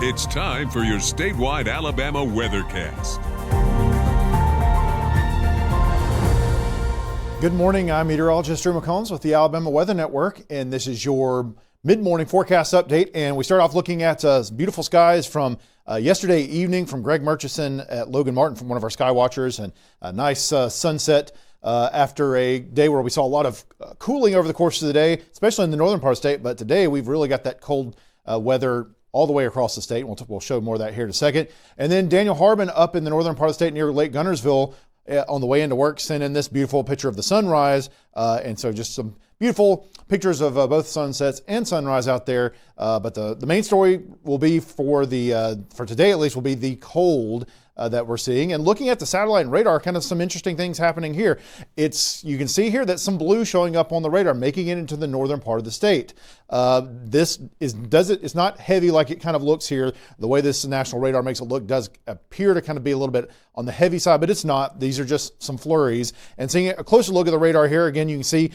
It's time for your statewide Alabama weathercast. Good morning, I'm meteorologist Drew McCombs with the Alabama Weather Network, and this is your mid-morning forecast update. And we start off looking at beautiful skies from yesterday evening from Greg Murchison at Logan Martin, from one of our sky watchers, and a nice sunset after a day where we saw a lot of cooling over the course of the day, especially in the northern part of the state. But today we've really got that cold weather all the way across the state. We'll show more of that here in a second. And then Daniel Harbin up in the northern part of the state near Lake Gunnersville on the way into work sent in this beautiful picture of the sunrise. And so just some beautiful pictures of both sunsets and sunrise out there. But the main story will be for today at least will be the cold that we're seeing. And looking at the satellite and radar, kind of some interesting things happening here. You can see here that some blue showing up on the radar, making it into the northern part of the state. It's not heavy like it kind of looks here. The way this national radar makes it look does appear to kind of be a little bit on the heavy side, but it's not. These are just some flurries. And seeing a closer look at the radar here, again, you can see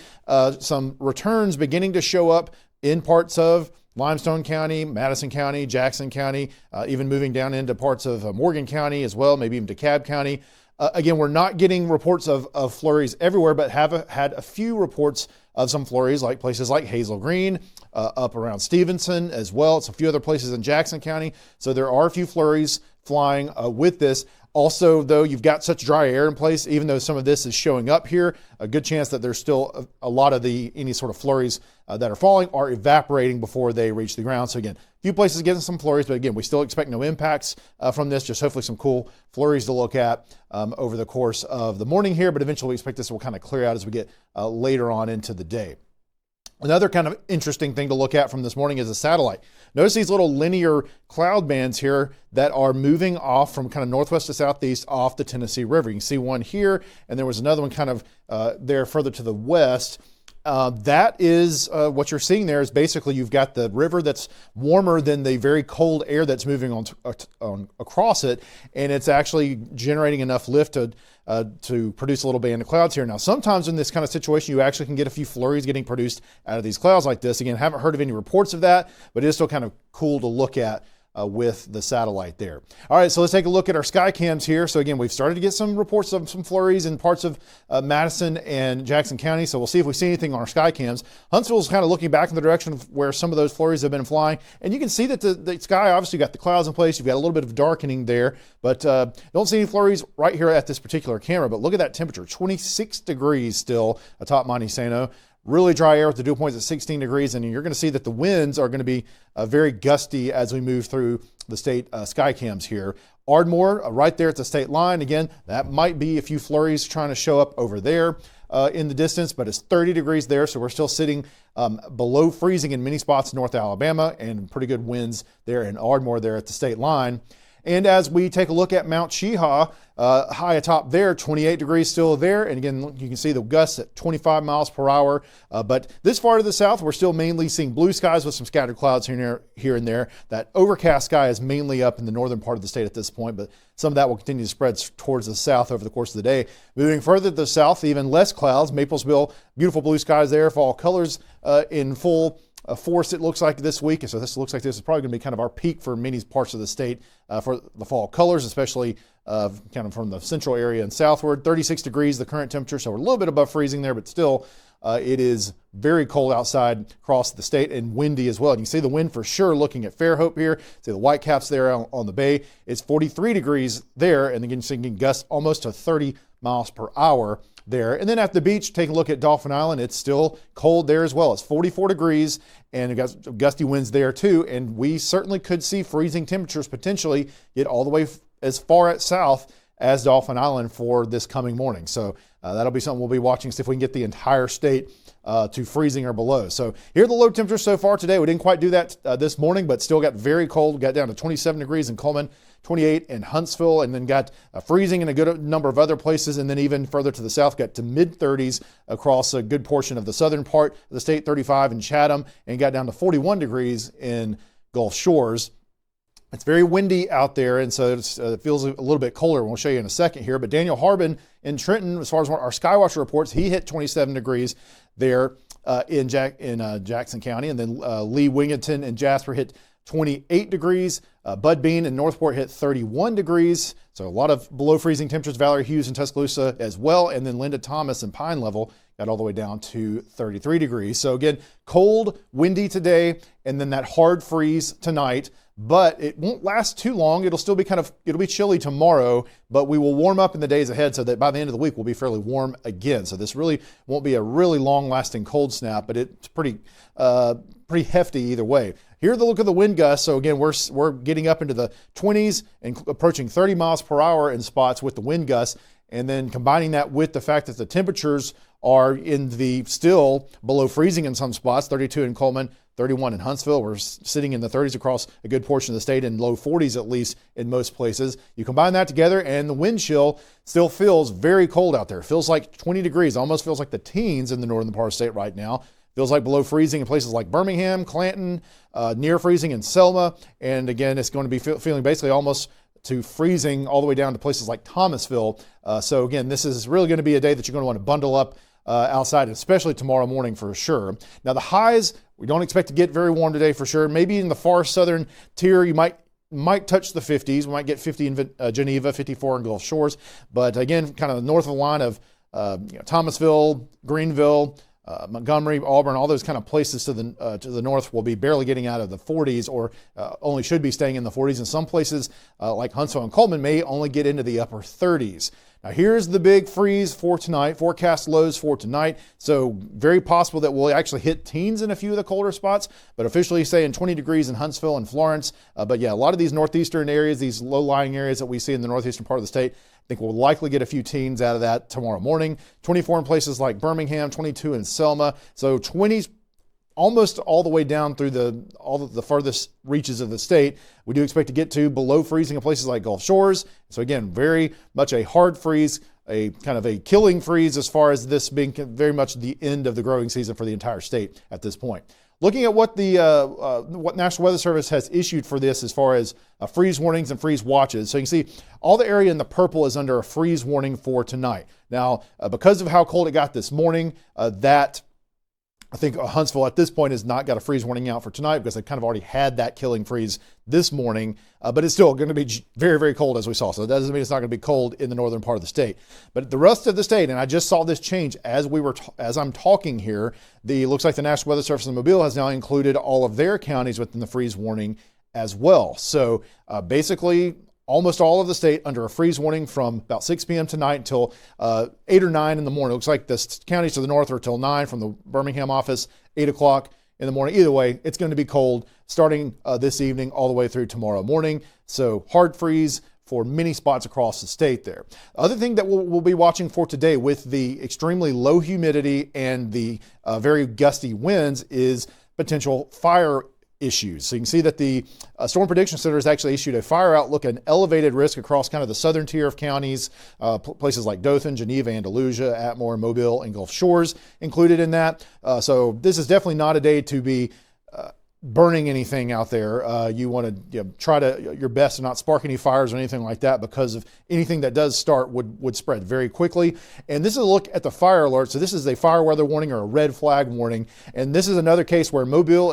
some returns beginning to show up in parts of Limestone County, Madison County, Jackson County, even moving down into parts of Morgan County as well, maybe even DeKalb County. Again, we're not getting reports of flurries everywhere, but have had a few reports of some flurries, like places like Hazel Green, up around Stevenson as well. It's a few other places in Jackson County. So there are a few flurries flying with this. Also, though, you've got such dry air in place, even though some of this is showing up here, a good chance that there's still a lot of any sort of flurries that are falling are evaporating before they reach the ground. So again, a few places getting some flurries, but again, we still expect no impacts from this, just hopefully some cool flurries to look at over the course of the morning here, but eventually we expect this will kind of clear out as we get later on into the day. Another kind of interesting thing to look at from this morning is a satellite. Notice these little linear cloud bands here that are moving off from kind of northwest to southeast off the Tennessee River. You can see one here, and there was another one kind of there further to the west. That is what you're seeing there is basically you've got the river that's warmer than the very cold air that's moving on across it, and it's actually generating enough lift to produce a little band of clouds here. Now, sometimes in this kind of situation, you actually can get a few flurries getting produced out of these clouds like this. Again, haven't heard of any reports of that, but it is still kind of cool to look at with the satellite there. All right, so let's take a look at our sky cams here. So again, we've started to get some reports of some flurries in parts of Madison and Jackson County. So we'll see if we see anything on our sky cams. Huntsville's kind of looking back in the direction of where some of those flurries have been flying. And you can see that the sky, obviously you've got the clouds in place. You've got a little bit of darkening there, but don't see any flurries right here at this particular camera. But look at that temperature, 26 degrees still atop Monte Sano. Really dry air with the dew points at 16 degrees, and you're going to see that the winds are going to be very gusty as we move through the state sky cams here. Ardmore, right there at the state line. Again, that might be a few flurries trying to show up over there in the distance, but it's 30 degrees there, so we're still sitting below freezing in many spots in North Alabama, and pretty good winds there in Ardmore there at the state line. And as we take a look at Mount Cheaha, high atop there, 28 degrees still there. And again, you can see the gusts at 25 miles per hour. But this far to the south, we're still mainly seeing blue skies with some scattered clouds here and there. That overcast sky is mainly up in the northern part of the state at this point, but some of that will continue to spread towards the south over the course of the day. Moving further to the south, even less clouds. Maplesville, beautiful blue skies there, fall colors in full force it looks like this week. And so this looks like this is probably going to be kind of our peak for many parts of the state for the fall colors, especially kind of from the central area and southward. 36 degrees the current temperature, so we're a little bit above freezing there, but still it is very cold outside across the state and windy as well. And you can see the wind for sure looking at Fairhope here. See the white caps there on the bay. It's 43 degrees there, and again, you can gust almost to 30 miles per hour there. And then at the beach, take a look at Dauphin Island. It's still cold there as well. It's 44 degrees, and we've got gusty winds there too. And we certainly could see freezing temperatures potentially get all the way as far south as Dauphin Island for this coming morning. So that'll be something we'll be watching, see if we can get the entire state to freezing or below. So here are the low temperatures so far today. We didn't quite do that this morning, but still got very cold. Got down to 27 degrees in Coleman, 28 in Huntsville, and then got freezing in a good number of other places. And then even further to the south, got to mid-30s across a good portion of the southern part of the state, 35 in Chatham, and got down to 41 degrees in Gulf Shores. It's very windy out there, and so it feels a little bit colder. We'll show you in a second here. But Daniel Harbin in Trenton, as far as our Skywatcher reports, he hit 27 degrees there in Jackson County. And then Lee Wingington and Jasper hit 28 degrees. Bud Bean in Northport hit 31 degrees. So a lot of below freezing temperatures. Valerie Hughes in Tuscaloosa as well. And then Linda Thomas in Pine Level got all the way down to 33 degrees. So again, cold, windy today, and then that hard freeze tonight. But it won't last too long. It'll still be it'll be chilly tomorrow, but we will warm up in the days ahead so that by the end of the week we'll be fairly warm again. So this really won't be a really long lasting cold snap, but it's pretty hefty either way. Here's the look of the wind gusts. So again, we're getting up into the 20s and approaching 30 miles per hour in spots with the wind gusts. And then combining that with the fact that the temperatures are in the still below freezing in some spots, 32 in Coleman, 31 in Huntsville. We're sitting in the 30s across a good portion of the state and low 40s at least in most places. You combine that together and the wind chill still feels very cold out there. It feels like 20 degrees, almost feels like the teens in the northern part of the state right now. Feels like below freezing in places like Birmingham, Clanton, near freezing in Selma. And again, it's going to be feeling basically almost to freezing all the way down to places like Thomasville. So again, this is really going to be a day that you're going to want to bundle up outside, especially tomorrow morning for sure. Now the highs, we don't expect to get very warm today for sure. Maybe in the far southern tier, you might touch the 50s. We might get 50 in Geneva, 54 in Gulf Shores. But again, kind of north of the line of Thomasville, Greenville, Montgomery, Auburn, all those kind of places to the north will be barely getting out of the 40s or only should be staying in the 40s. And some places like Huntsville and Coleman may only get into the upper 30s. Now here's the big freeze for tonight, forecast lows for tonight. So very possible that we'll actually hit teens in a few of the colder spots, but officially saying 20 degrees in Huntsville and Florence. But yeah, a lot of these northeastern areas, these low-lying areas that we see in the northeastern part of the state, I think we'll likely get a few teens out of that tomorrow morning. 24 in places like Birmingham, 22 in Selma. So 20s almost all the way down through all the farthest reaches of the state. We do expect to get to below freezing in places like Gulf Shores. So again, very much a hard freeze, a kind of a killing freeze as far as this being very much the end of the growing season for the entire state at this point. Looking at what what National Weather Service has issued for this as far as freeze warnings and freeze watches. So you can see all the area in the purple is under a freeze warning for tonight. Now, because of how cold it got this morning, I think Huntsville at this point has not got a freeze warning out for tonight because they kind of already had that killing freeze this morning, but it's still going to be very, very cold as we saw. So that doesn't mean it's not going to be cold in the northern part of the state. But the rest of the state, and I just saw this change as I'm talking here, looks like the National Weather Service in Mobile has now included all of their counties within the freeze warning as well. So basically, almost all of the state under a freeze warning from about 6 p.m. tonight until 8 or 9 in the morning. It looks like the counties to the north are till 9 from the Birmingham office, 8 o'clock in the morning. Either way, it's going to be cold starting this evening all the way through tomorrow morning. So hard freeze for many spots across the state there. Other thing that we'll be watching for today with the extremely low humidity and the very gusty winds is potential fire issues. So you can see that the Storm Prediction Center has actually issued a fire outlook and elevated risk across kind of the southern tier of counties, places like Dothan, Geneva, Andalusia, Atmore, Mobile, and Gulf Shores included in that. So this is definitely not a day to be burning anything out there. You want to try your best to not spark any fires or anything like that, because of anything that does start would spread very quickly. And this is a look at the fire alert. So this is a fire weather warning or a red flag warning. And this is another case where Mobile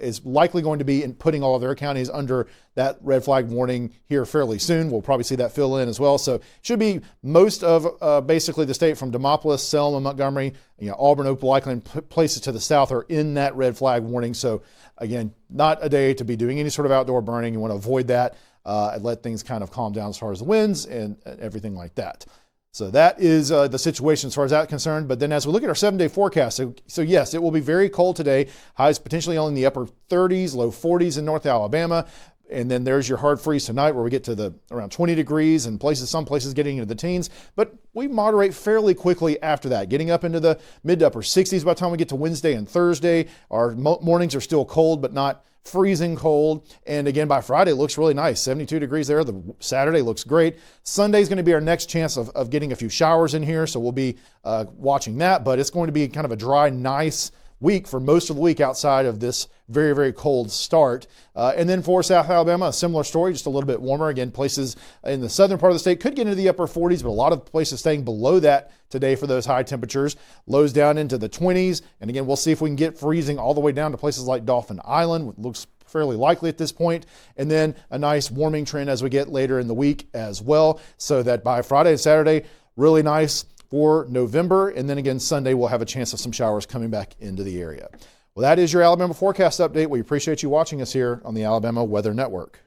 is likely going to be putting all of their counties under that red flag warning here fairly soon. We'll probably see that fill in as well. So it should be most of basically the state from Demopolis, Selma, Montgomery, Auburn, Opelika, and places to the south are in that red flag warning. So again, not a day to be doing any sort of outdoor burning. You want to avoid that and let things kind of calm down as far as the winds and everything like that. So that is the situation as far as that's concerned. But then as we look at our 7-day forecast, so yes, it will be very cold today. Highs potentially only in the upper 30s, low 40s in North Alabama. And then there's your hard freeze tonight where we get to around 20 degrees and some places getting into the teens. But we moderate fairly quickly after that, getting up into the mid to upper 60s by the time we get to Wednesday and Thursday. Our mornings are still cold, but not freezing cold. And again, by Friday, it looks really nice. 72 degrees there. The Saturday looks great. Sunday is going to be our next chance of getting a few showers in here. So we'll be watching that, but it's going to be kind of a dry, nice week for most of the week outside of this very, very cold start. And then for South Alabama, a similar story, just a little bit warmer. Again, places in the southern part of the state could get into the upper 40s, but a lot of places staying below that today for those high temperatures. Lows down into the 20s. And again, we'll see if we can get freezing all the way down to places like Dauphin Island. It looks fairly likely at this point. And then a nice warming trend as we get later in the week as well, so that by Friday and Saturday, really nice for November. And then again, Sunday, we'll have a chance of some showers coming back into the area. Well, that is your Alabama forecast update. We appreciate you watching us here on the Alabama Weather Network.